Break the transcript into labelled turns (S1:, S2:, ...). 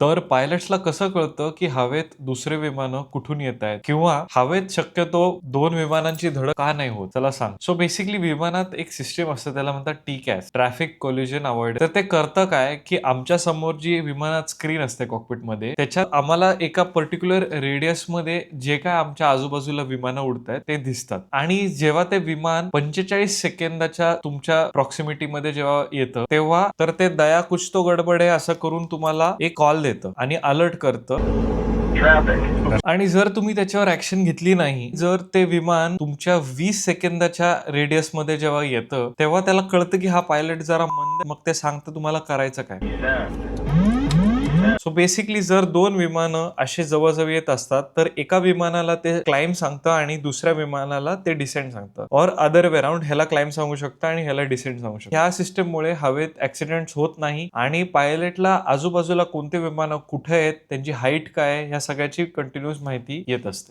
S1: तर पायलट्सला कसं कळतं की हवेत दुसरे विमानं कुठून येत आहेत किंवा हवेत शक्यतो दोन विमानांची धडक का नाही होत, चला सांग. सो बेसिकली विमानात एक सिस्टीम असते, त्याला म्हणतात TCAS, ट्रॅफिक कोलिजन अवॉइड. तर ते करतं काय की आमच्या समोर जी विमानात स्क्रीन असते कॉकपिट मध्ये, त्याच्यात आम्हाला एका पर्टिक्युलर रेडियस मध्ये जे काय आमच्या आजूबाजूला विमानं उडतायत ते दिसतात. आणि जेव्हा ते विमान 45 सेकंदाच्या तुमच्या प्रॉक्सिमिटी मध्ये जेव्हा येतं, तेव्हा तर ते दया कुछ तो गडबड आहे असं करून तुम्हाला एक कॉल देतं आणि अलर्ट करतं. आणि जर तुम्ही त्याच्यावर ऍक्शन घेतली नाही, जर ते विमान तुमच्या 20 सेकंदाच्या रेडियस मध्ये जेव्हा येतं, तेव्हा त्याला कळतं की हा पायलट जरा मंद, मग ते सांगतं तुम्हाला करायचं काय. सो बेसिकली जर दोन विमानं असे जवळजवळ येत असतात, तर एका विमानाला ते क्लाइंब सांगतं आणि दुसऱ्या विमानाला ते डिसेंड सांगतं, और अदर वे अराउंड. ह्याला क्लाइंब सांगू शकतं आणि ह्याला डिसेंड सांगू शकतं. ह्या सिस्टममुळे हवेत ऍक्सिडेंट होत नाही आणि पायलटला आजूबाजूला कोणते विमानं कुठे आहेत, त्यांची हाईट काय, ह्या सगळ्याची कंटिन्युअस माहिती येत असते.